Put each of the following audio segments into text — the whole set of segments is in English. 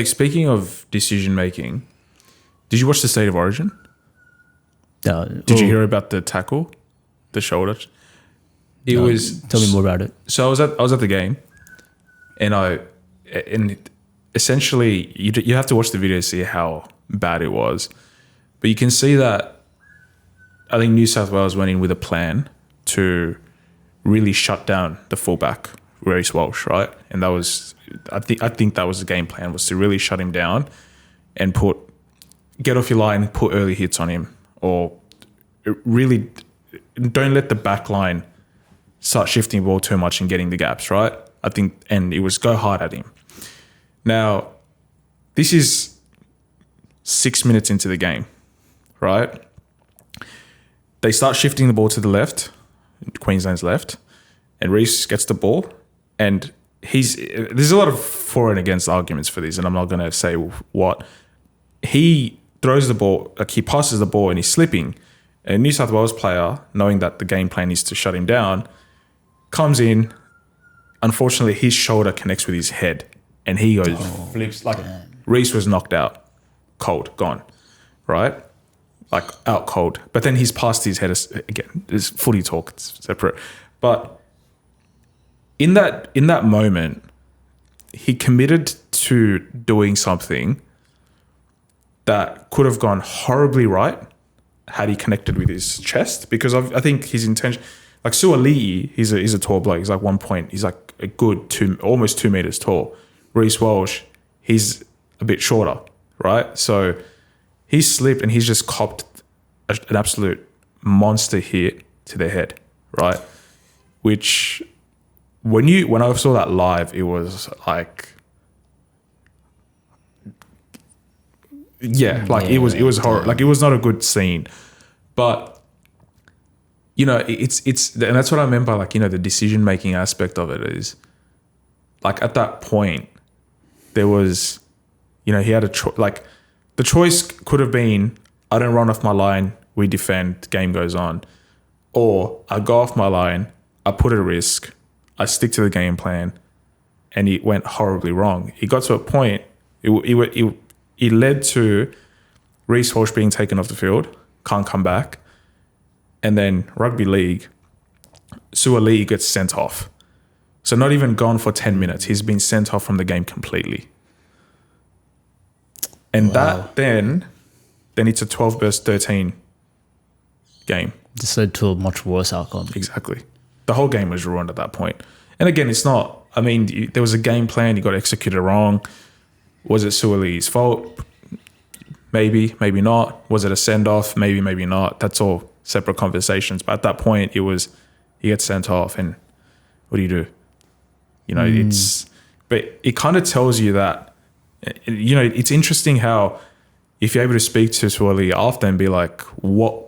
speaking of decision making, did you watch the State of Origin? Did you hear about the tackle, the shoulder? It was. Tell me more about it. So I was at the game, and essentially you have to watch the video to see how bad it was, but you can see that I think New South Wales went in with a plan to really shut down the fullback Reece Walsh, right? And that was I think that was the game plan, was to really shut him down and get off your line, put early hits on him, or really don't let the back line start shifting the ball too much and getting the gaps, right? I think, and it was go hard at him. Now, this is 6 minutes into the game, right? They start shifting the ball to the left, Queensland's left, and Reece gets the ball, and there's a lot of for and against arguments for this, and I'm not going to say what. He throws the ball, like he passes the ball and he's slipping. And a New South Wales player, knowing that the game plan is to shut him down, comes in. Unfortunately, his shoulder connects with his head and he goes, flips. Like Reece was knocked out, cold, gone, right? Like out cold. But then he's past his head again. It's footy talk, it's separate. But in that moment, he committed to doing something that could have gone horribly right had he connected with his chest, because I think his intention, like Sua'ali'i, he's a tall bloke. He's like 1 point. He's like a good almost 2 meters tall. Reece Walsh, he's a bit shorter, right? So he slipped and he's just copped an absolute monster hit to the head, right? Which when I saw that live, it was like, it was horrible. Like it was not a good scene, but it's and that's what I meant by like, the decision making aspect of it is like at that point there was, he had a choice. Like the choice could have been, I don't run off my line, we defend, game goes on, or I go off my line, I put it at risk, I stick to the game plan, and it went horribly wrong. It got to a point. It led to Reece Walsh being taken off the field, can't come back. And then rugby league, Sua'ali'i gets sent off. So not even gone for 10 minutes. He's been sent off from the game completely. And that then it's a 12 versus 13 game. This led to a much worse outcome. Exactly. The whole game was ruined at that point. And again, it's not, there was a game plan, you got executed wrong. Was it Sua'ali'i's fault? Maybe, maybe not. Was it a send-off? Maybe, maybe not. That's all separate conversations. But at that point, he gets sent off, and what do you do? But it kind of tells you that, it's interesting how if you're able to speak to Sua'ali'i after and be like, what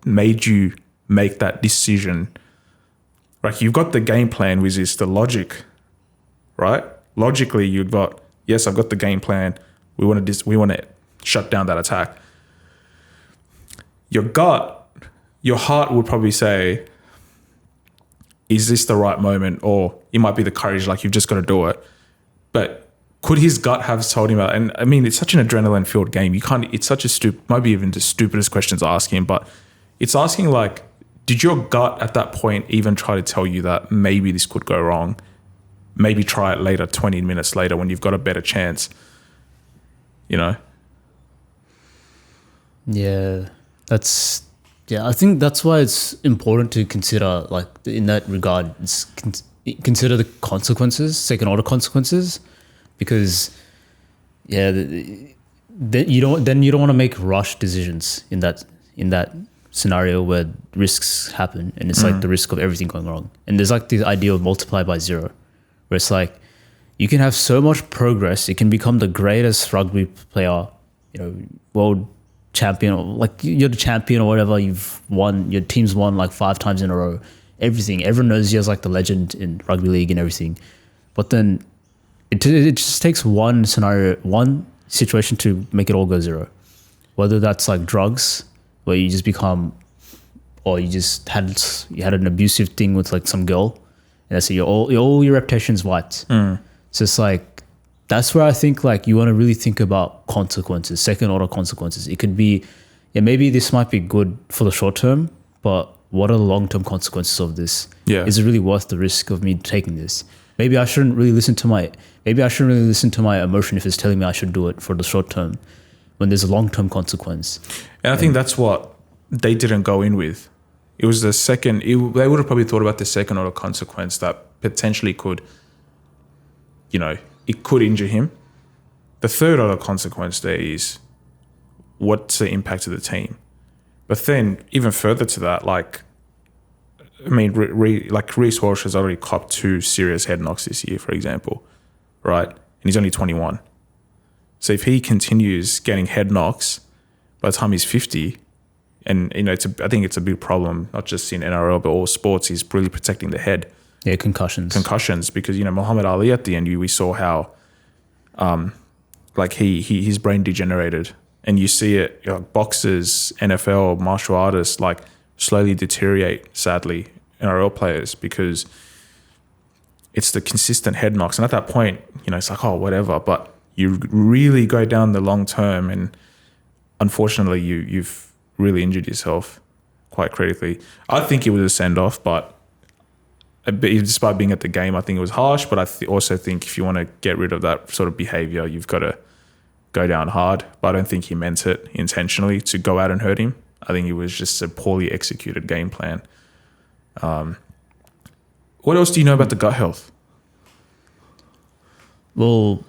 made you make that decision? Like you've got the game plan, which is the logic, right? Logically, you've got, yes, I've got the game plan. We want to shut down that attack. Your heart would probably say, is this the right moment? Or it might be the courage, like you've just got to do it. But could his gut have told him, and it's such an adrenaline-filled game. It's such a might be even the stupidest questions to ask him, but it's asking like, did your gut at that point even try to tell you that maybe this could go wrong? Maybe try it later, 20 minutes later when you've got a better chance, Yeah, I think that's why it's important to consider, like in that regard, consider the consequences, second order consequences, because then you don't want to make rush decisions in that scenario where risks happen, and it's like the risk of everything going wrong. And there's like the idea of multiply by zero, where it's like you can have so much progress, it can become the greatest rugby player, world champion, or like you're the champion or whatever, you've won, your team's won like 5 times in a row, everyone knows you as like the legend in rugby league and everything. But then it just takes one scenario, one situation to make it all go zero. Whether that's like drugs, where you just become, or you had an abusive thing with like some girl, and that's it, all your reputation's wiped. So it's like that's where I think like you want to really think about consequences, second order consequences. It could be, yeah, maybe this might be good for the short term, but what are the long term consequences of this? Yeah. Is it really worth the risk of me taking this? Maybe I shouldn't really listen to my emotion if it's telling me I should do it for the short term when there's a long term consequence. And I think that's what they didn't go in with. It was the second, they would have probably thought about the second order consequence that potentially could, it could injure him. The third order consequence there is what's the impact of the team. But then even further to that, like Reece Walsh has already copped 2 serious head knocks this year, for example, right? And he's only 21. So if he continues getting head knocks by the time he's 50, and I think it's a big problem, not just in NRL but all sports, he's really protecting the head. Yeah, concussions. Because Muhammad Ali at the end, we saw how, his brain degenerated, and you see it. Boxers, NFL, martial artists, like slowly deteriorate. Sadly, NRL players, because it's the consistent head knocks, and at that point, it's like, oh, whatever. But you really go down the long term, and unfortunately, you've really injured yourself quite critically. I think it was a send off, but despite being at the game, I think it was harsh. But I also think if you want to get rid of that sort of behavior, you've got to go down hard. But I don't think he meant it intentionally to go out and hurt him. I think it was just a poorly executed game plan. What else do you know about the gut health? Well,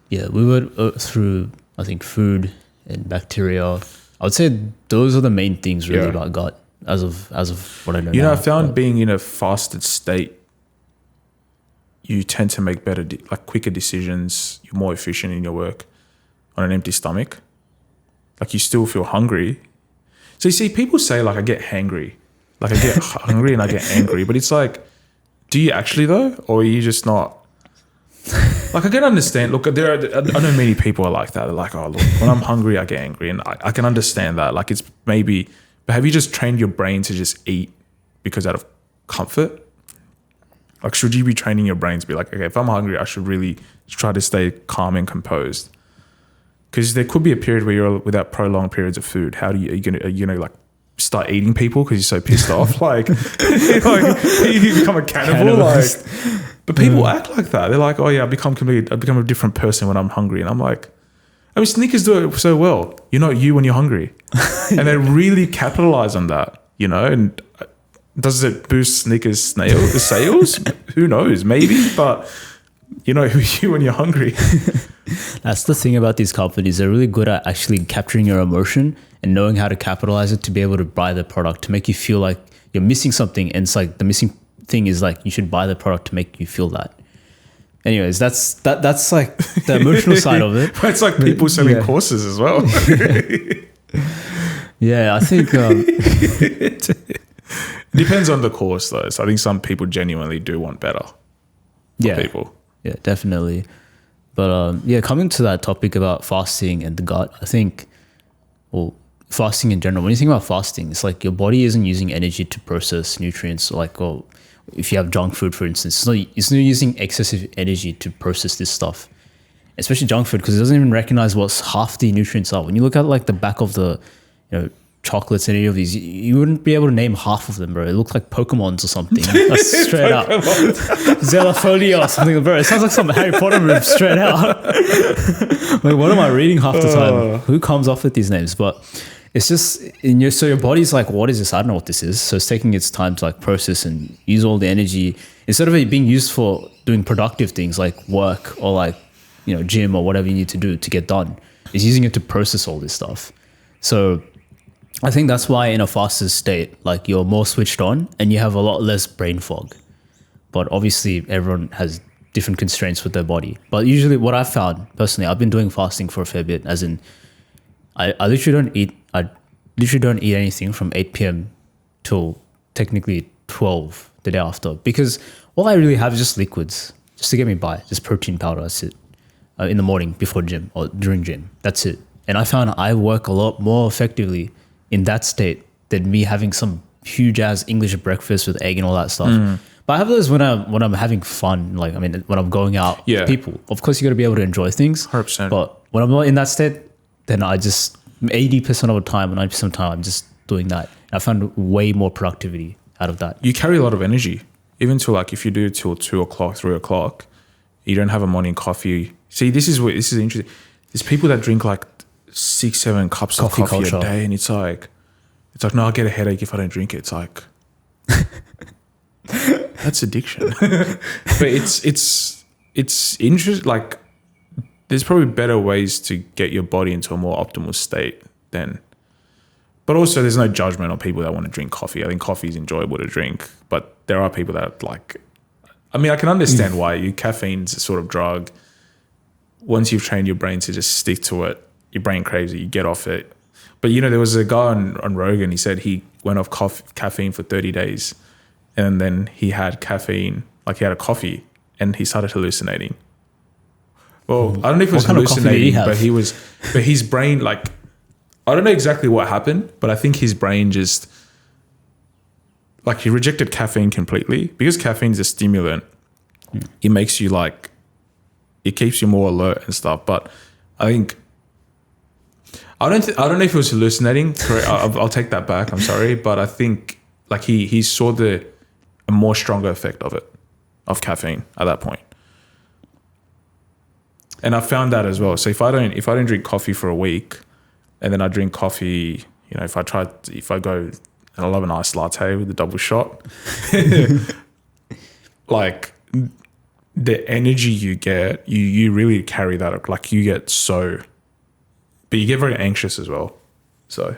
yeah, we went through, I think, food and bacteria. I would say those are the main things really about gut as of what I know now. I found being in a fasted state, you tend to make better, quicker decisions. You're more efficient in your work on an empty stomach. Like, you still feel hungry. So you see, people say I get hangry. I get hungry and I get angry. But it's like, do you actually though? Or are you just not? I can understand. Look, I know many people are like that. They're like, oh, look, when I'm hungry, I get angry. And I can understand that. It's maybe, but have you just trained your brain to just eat because out of comfort? Should you be training your brain to be like, okay, if I'm hungry, I should really try to stay calm and composed? Because there could be a period where you're without prolonged periods of food. How do you, are you gonna start eating people because you're so pissed off? You become a cannibal. But people act like that. They're like, oh yeah, I become a different person when I'm hungry. And I'm like, Snickers do it so well. You're not you when you're hungry. And they really capitalize on that, and does it boost Snickers sales? Who knows? Maybe, but you when you're hungry. That's the thing about these companies. They're really good at actually capturing your emotion and knowing how to capitalize it to be able to buy the product, to make you feel like you're missing something. And it's like the missing thing is like you should buy the product to make you feel that. Anyways, that's like the emotional side of it. It's like people selling courses as well. Yeah, I think it depends on the course though. So I think some people genuinely do want better. People. Yeah, definitely. But coming to that topic about fasting and the gut, I think, fasting in general, when you think about fasting, it's like your body isn't using energy to process nutrients. If you have junk food, for instance, it's not using excessive energy to process this stuff, especially junk food, because it doesn't even recognize what half the nutrients are. When you look at the back of the, chocolates and any of these, you wouldn't be able to name half of them, bro. It looks like Pokemons or something. That's straight up. Zelafolia or something, bro. It sounds like some Harry Potter move straight out. What am I reading half the time? Who comes up with these names? But it's just so your body's like, what is this? I don't know what this is. So it's taking its time to process and use all the energy instead of it being used for doing productive things like work or gym or whatever you need to do to get done. It's using it to process all this stuff. So I think that's why in a fasted state, you're more switched on and you have a lot less brain fog. But obviously everyone has different constraints with their body. But usually what I've found personally, I've been doing fasting for a fair bit, as in I literally don't eat anything from 8 p.m. till technically 12 the day after, because all I really have is just liquids just to get me by, just protein powder. That's it. In the morning before gym or during gym. That's it. And I found I work a lot more effectively in that state than me having some huge ass English breakfast with egg and all that stuff. But I have those when I'm having fun. Like, I mean, when I'm going out Yeah. with people. Of course, you got to be able to enjoy things. 100%. But when I'm not in that state, then I just 80% of the time, or 90% of the time, I'm just doing that. I found way more productivity out of that. You carry a lot of energy, even to like if you do it till 2 o'clock, 3 o'clock, you don't have a morning coffee. See, this is interesting. There's people that drink like 6, 7 cups of coffee culture. a day, and it's like no, I get a headache if I don't drink it. It's like that's addiction. But it's interesting. Like, there's probably better ways to get your body into a more optimal state than. But also, there's no judgment on people that want to drink coffee. I think coffee is enjoyable to drink, but there are people that like. I mean, I can understand why. Caffeine's a sort of drug. Once you've trained your brain to just stick to it, your brain craves it, you get off it. But, there was a guy on Rogan, he said he went off caffeine for 30 days and then he had caffeine, like he had a coffee and he started hallucinating. Well, I don't know if it was hallucinating, but his brain, like, I don't know exactly what happened, but I think his brain just, like, he rejected caffeine completely because caffeine is a stimulant. It makes you like, it keeps you more alert and stuff. But I think, I don't know if it was hallucinating. I'll take that back. I'm sorry, but I think like he saw a more stronger effect of caffeine at that point. And I found that as well. So if I don't drink coffee for a week, and then I drink coffee, if I go and I love an iced latte with a double shot, like the energy you get, you really carry that. Like you get so. But you get very anxious as well. So.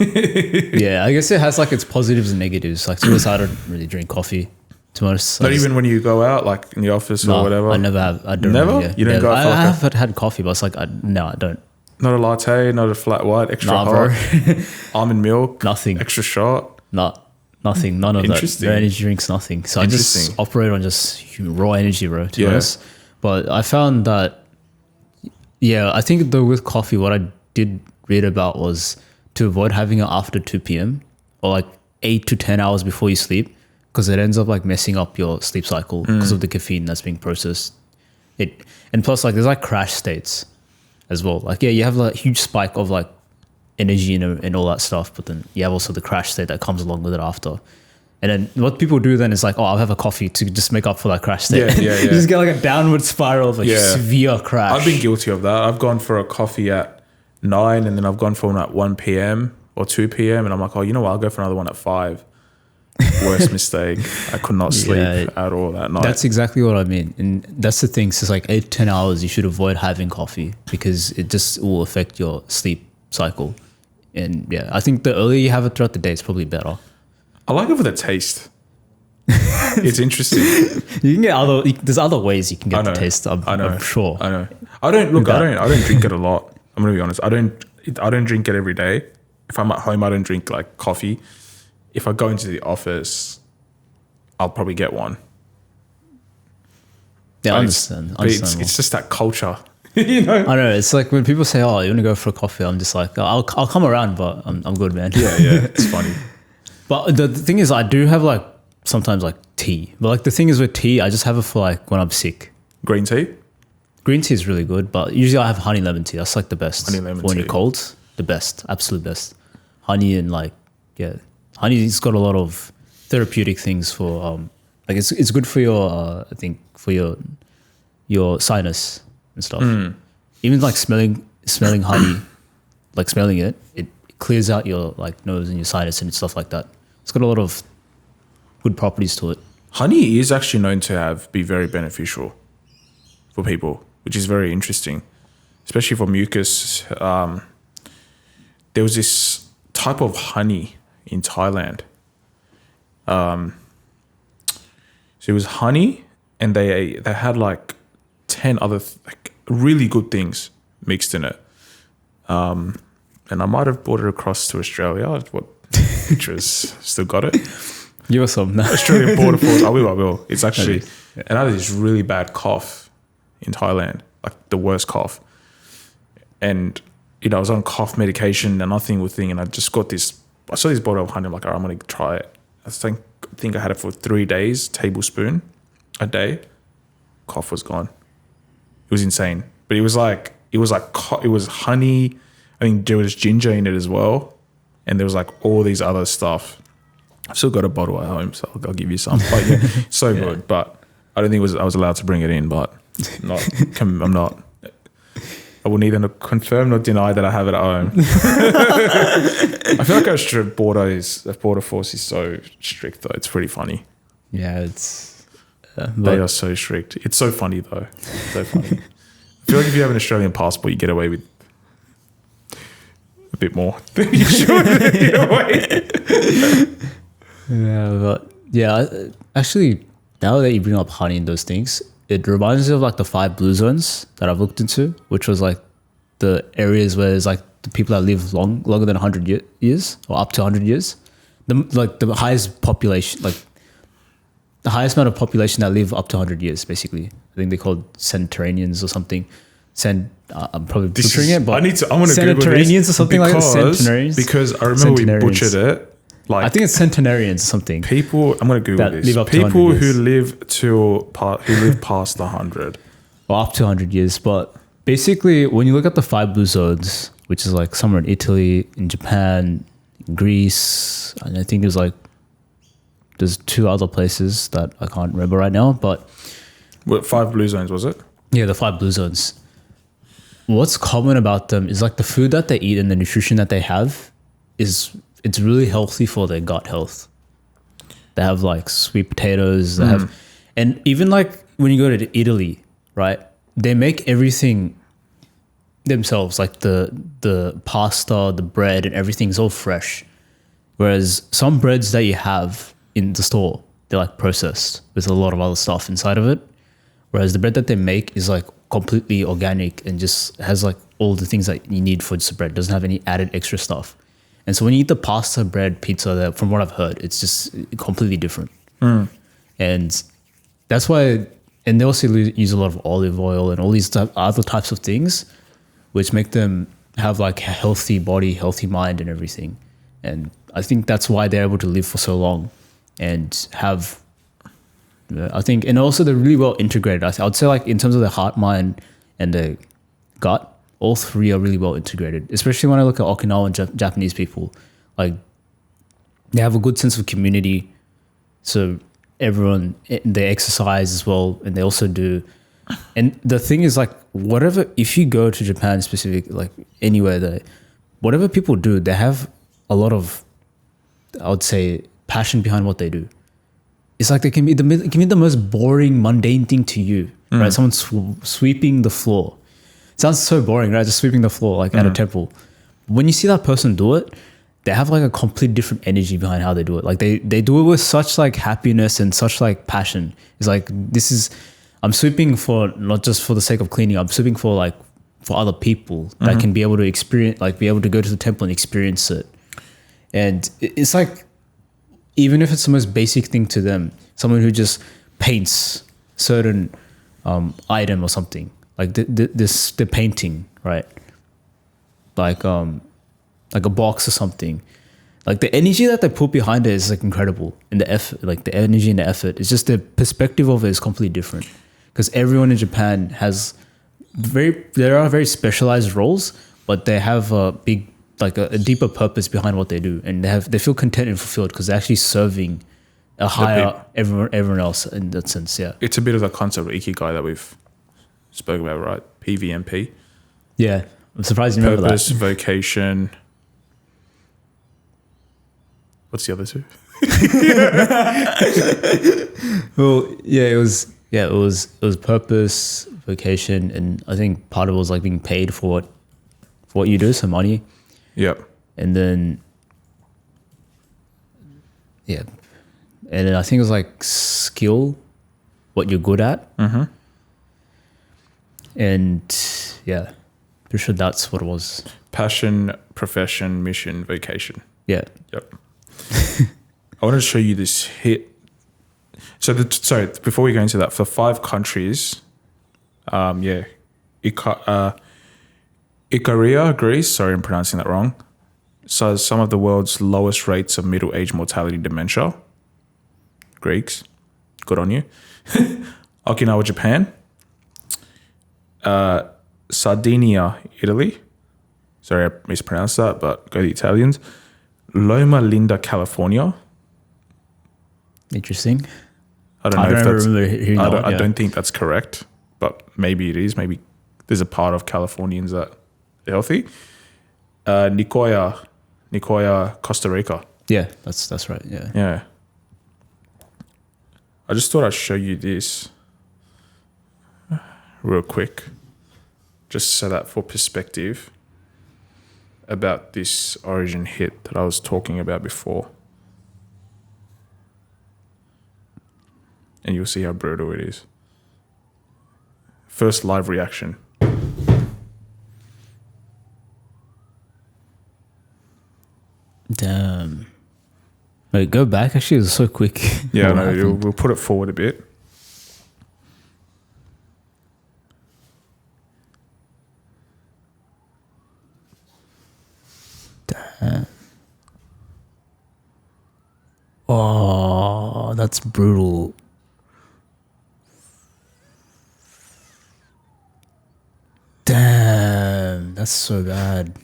Yeah, I guess it has like its positives and negatives. Like, to be honest, I don't really drink coffee. To be honest, not even when you go out, like in the office or whatever. I never have. I don't. Never. Really, yeah. You don't go out. I have had coffee, but it's like no, I don't. Not a latte, not a flat white, extra hot, bro. Almond milk, nothing, extra shot. Nothing. None of that. No energy drinks. Nothing. So I just operate on just raw energy, bro. To be honest, but I found that. Yeah, I think though with coffee, what I did read about was to avoid having it after 2 p.m. or like 8 to 10 hours before you sleep, because it ends up like messing up your sleep cycle because of the caffeine that's being processed. And plus, like, there's like crash states as well. Like, yeah, you have like huge spike of like energy and all that stuff, but then you have also the crash state that comes along with it after. And then what people do then is like, oh, I'll have a coffee to just make up for that crash state. Yeah. You just get like a downward spiral of a severe crash. I've been guilty of that. I've gone for a coffee at 9 and then I've gone for one at 1 p.m. or 2 p.m. and I'm like, oh, you know what? I'll go for another one at 5. Worst mistake. I could not sleep at all that night. That's exactly what I mean. And that's the thing. So it's like 8 to 10 hours, you should avoid having coffee because it just will affect your sleep cycle. And yeah, I think the earlier you have it throughout the day, it's probably better. I like it for the taste. It's interesting. You can get there's other ways you can get the taste. I'm sure. I know. I don't drink it a lot. I'm gonna be honest. I don't drink it every day. If I'm at home, I don't drink like coffee. If I go into the office, I'll probably get one. Yeah, I understand. It's just that culture. I know. It's like when people say, "Oh, you want to go for a coffee?" I'm just like, "I'll come around, but I'm good, man." Yeah. It's funny. But the thing is, I do have like sometimes like tea. But like the thing is with tea, I just have it for like when I'm sick. Green tea? Green tea is really good, but usually I have honey lemon tea. That's like the best. Honey lemon tea. When you're cold, the best, absolute best. Honey and like, honey's got a lot of therapeutic things for like it's good for your I think for your sinus and stuff. Even like smelling honey, like smelling it clears out your like nose and your sinus and stuff like that. It's got a lot of good properties to it. Honey is actually known to be very beneficial for people, which is very interesting, especially for mucus. There was this type of honey in Thailand. So it was honey, and they had like 10 other like really good things mixed in it. And I might have brought it across to Australia. What pictures still got it? Give us some. Australian border force. I will. It's actually, and I had this really bad cough in Thailand, like the worst cough. And, I was on cough medication and nothing would thing. And I just got I saw this bottle of honey. I'm like, all right, I'm going to try it. I think think I had it for 3 days, tablespoon a day. Cough was gone. It was insane. But it was honey. I think there was ginger in it as well. And there was like all these other stuff. I've still got a bottle at home, so I'll give you some. But yeah, so good. But I don't think I was allowed to bring it in, but I'm not. I will neither confirm nor deny that I have it at home. I feel like our border force is so strict though. It's pretty funny. Yeah, it's... they are so strict. It's so funny though. So funny. I feel like if you have an Australian passport, you get away with a bit more than you should. In a way. Yeah, but yeah, actually, now that you bring up honey and those things, it reminds me of like the 5 blue zones that I've looked into, which was like the areas where there's like the people that live longer than 100 years or up to 100 years. The highest population, like the highest amount of population that live up to 100 years, basically. I think they're called centenarians or something. I'm probably butchering it, but I want to Google this or something like that. Centenarians. Because I remember we butchered it. Like I think it's centenarians or something. People, I'm going to Google this. People who live past 100. Or up to 100 years. But basically, when you look at the 5 blue zones, which is like somewhere in Italy, in Japan, in Greece, and I think there's 2 other places that I can't remember right now. But what 5 blue zones was it? Yeah, the 5 blue zones. What's common about them is like the food that they eat and the nutrition that they have it's really healthy for their gut health. They have like sweet potatoes. They have, and even like when you go to Italy, right? They make everything themselves, like the pasta, the bread, and everything's all fresh. Whereas some breads that you have in the store, they're like processed with a lot of other stuff inside of it. Whereas the bread that they make is like completely organic and just has like all the things that you need for just a bread. It doesn't have any added extra stuff. And so when you eat the pasta, bread, pizza, from what I've heard, it's just completely different. And that's why, and they also use a lot of olive oil and all these other types of things, which make them have like a healthy body, healthy mind and everything. And I think that's why they're able to live for so long and have, I think, and also they're really well integrated. I would say like in terms of the heart, mind and the gut, all 3 are really well integrated, especially when I look at Okinawan Japanese people. Like, they have a good sense of community. So everyone, they exercise as well, and they also do. And the thing is, like, if you go to Japan specific, like anywhere, whatever people do, they have a lot of, I would say, passion behind what they do. It's like it can be the most boring, mundane thing to you, right? Someone sweeping the floor. Sounds so boring, right? Just sweeping the floor like at a temple. When you see that person do it, they have like a complete different energy behind how they do it. Like they do it with such like happiness and such like passion. It's like, I'm sweeping for not just for the sake of cleaning. I'm sweeping for other people that can be able to experience, like be able to go to the temple and experience it. And it's like, even if it's the most basic thing to them, someone who just paints certain item or something, like the painting, right? Like a box or something. Like the energy that they put behind it is like incredible, and the effort, like the energy and the effort. It's just the perspective of it is completely different, because everyone in Japan has there are very specialized roles, but they have a big, like a deeper purpose behind what they do, and they feel content and fulfilled because they're actually serving a higher everyone else in that sense. Yeah, it's a bit of the concept of ikigai that we've spoke about, right? PVMP. Yeah, I'm surprised you remember that. Purpose, vocation. What's the other 2? Well, yeah, it was purpose, vocation, and I think part of it was like being paid for what you do, so money. Yep. And then I think it was like skill, what you're good at. And yeah, pretty sure that's what it was. Passion, profession, mission, vocation. Yeah. Yep. I want to show you this hit. So before we go into that, for 5 countries, Ikaria, Greece, sorry I'm pronouncing that wrong, so some of the world's lowest rates of middle-age mortality dementia. Greeks. Good on you. Okinawa, Japan. Sardinia, Italy. Sorry, I mispronounced that, but go the Italians. Loma Linda, California. Interesting. I don't know if that's. remember hearing that one, I yeah. don't think that's correct, but maybe it is. Maybe there's a part of Californians that are healthy. Nicoya, Costa Rica. Yeah, that's right. Yeah. Yeah. I just thought I'd show you this real quick, just so that for perspective about this origin hit that I was talking about before. And you'll see how brutal it is. First live reaction. Damn. Wait, go back. Actually, it was so quick. Yeah, What no, happened? we'll put it forward a bit. Oh, that's brutal. Damn, that's so bad.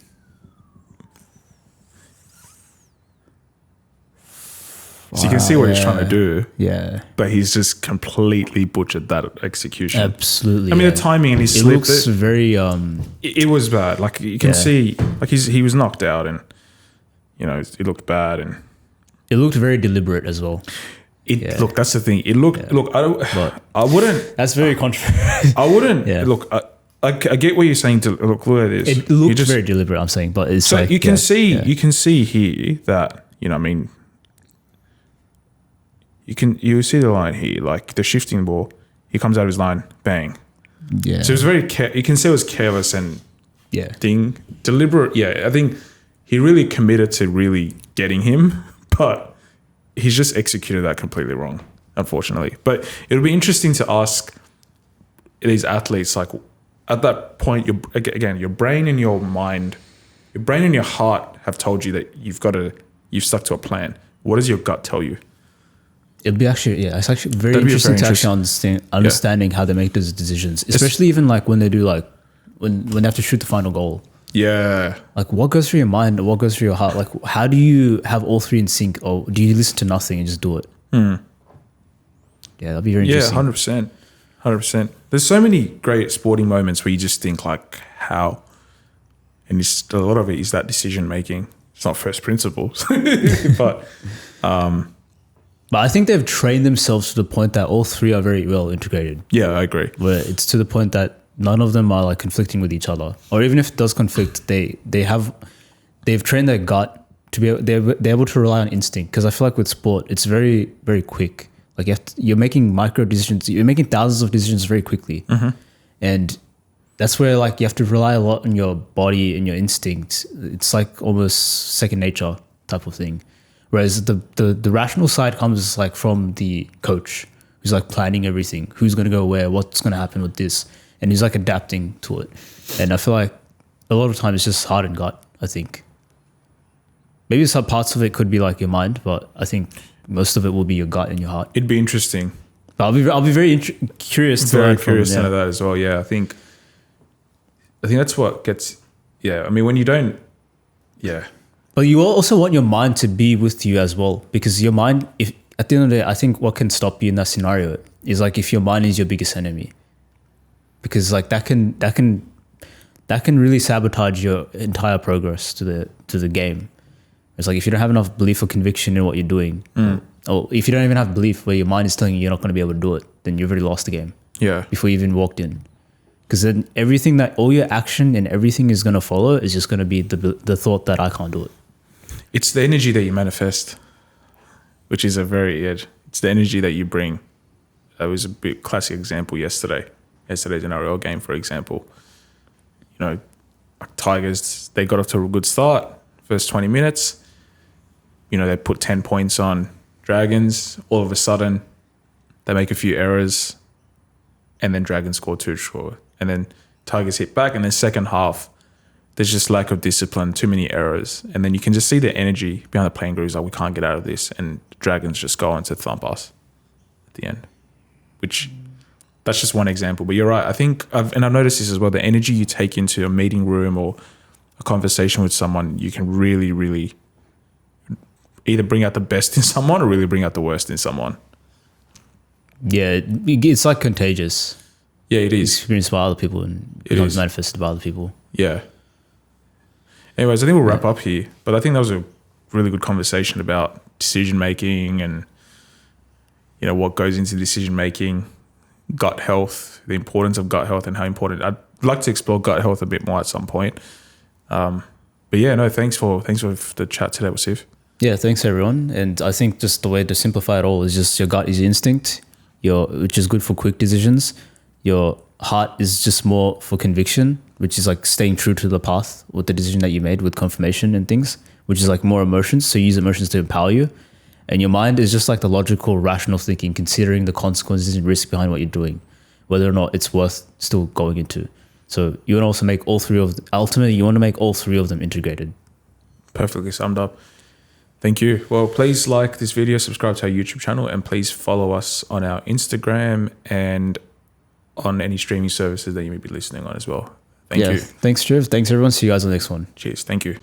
So you can see what he's trying to yeah. do, Yeah, but he's just completely butchered that execution. absolutely. I mean, yeah. the timing and his It slip, looks very it was bad. Like you can Yeah. see, like he was knocked out, and you know it looked bad. And it looked very deliberate as well. look, that's the thing. It looked look. But- I wouldn't. That's very controversial. I wouldn't Yeah. look. I get what you're saying. To look at this. It You looked just- very deliberate, I'm saying, but it's So like you can see, yeah. you can see here that I mean, you see the line here, like the shifting ball. He comes out of his line, bang. Yeah, So it was very. You can see it was careless and yeah. deliberate. Yeah, I think he really committed to really getting him, but he's just executed that completely wrong, unfortunately. But it'll be interesting to ask these athletes, like at that point, your brain and your mind, your brain and your heart have told you that you've stuck to a plan. What does your gut tell you? It'd be actually, yeah, it's actually very That'd be interesting very to actually understanding how they make those decisions, especially even like when they do like when they have to shoot the final goal. Yeah. Like what goes through your mind, what goes through your heart? Like how do you have all three in sync, or do you listen to nothing and just do it? Yeah, that'd be very Yeah, interesting. 100%. There's so many great sporting moments where you just think like how, and a lot of it is that decision making. It's not first principles, but But I think they've trained themselves to the point that all three are very well integrated. yeah, I agree. Where it's to the point that none of them are like conflicting with each other, or even if it does conflict, they've trained their gut to be they're able to rely on instinct. Because I feel like with sport, it's very very quick. Like you're making micro decisions, you're making thousands of decisions very quickly, and that's where like you have to rely a lot on your body and your instinct. It's like almost second nature type of thing. Whereas the rational side comes like from the coach who's like planning everything, who's going to go where, what's going to happen with this, and he's like adapting to it. And I feel like a lot of times it's just heart and gut, I think. Maybe some parts of it could be like your mind, but I think most of it will be your gut and your heart. It'd be interesting. But I'll be very curious to Very learn curious to from know that as well. Yeah, I think that's what gets. Yeah, I mean when you don't. Yeah. But you also want your mind to be with you as well, because your mind, if at the end of the day, I think what can stop you in that scenario is like if your mind is your biggest enemy, because like that can really sabotage your entire progress to the game. It's like if you don't have enough belief or conviction in what you're doing, or if you don't even have belief where your mind is telling you you're not going to be able to do it, then you've already lost the game Yeah. before you even walked in. Because then all your action and everything is going to follow is just going to be the thought that I can't do it. It's the energy that you manifest, which is it's the energy that you bring. That was a big classic example yesterday's NRL game, for example. You know, like Tigers, they got off to a good start, first 20 minutes. You know, they put 10 points on Dragons. All of a sudden, they make a few errors, and then Dragons score 2 score. And then Tigers hit back, and then second half, there's just lack of discipline, too many errors. And then you can just see the energy behind the playing group is like, we can't get out of this. And Dragons just go on to thump us. at the end, which that's just one example. But you're right. I think I've noticed this as well. The energy you take into a meeting room or a conversation with someone, you can really, really either bring out the best in someone or really bring out the worst in someone. Yeah, it's like contagious. Yeah, it is. Experienced by other people and becomes manifested by other people. Yeah. Anyways, I think we'll wrap up here. But I think that was a really good conversation about decision making and, you know, what goes into decision making, gut health, the importance of gut health and how important. I'd like to explore gut health a bit more at some point. But yeah, no, thanks for the chat today, Wasif. Yeah, thanks everyone. And I think just the way to simplify it all is just your gut is your instinct, which is good for quick decisions. Your heart is just more for conviction, which is like staying true to the path with the decision that you made with confirmation and things, which is like more emotions. So you use emotions to empower you. And your mind is just like the logical, rational thinking, considering the consequences and risk behind what you're doing, whether or not it's worth still going into. So you want to also make ultimately you want to make all three of them integrated. Perfectly summed up. Thank you. Well, please like this video, subscribe to our YouTube channel, and please follow us on our Instagram and on any streaming services that you may be listening on as well. Thank you. Thanks, Trev. Thanks, everyone. See you guys on the next one. Cheers. Thank you.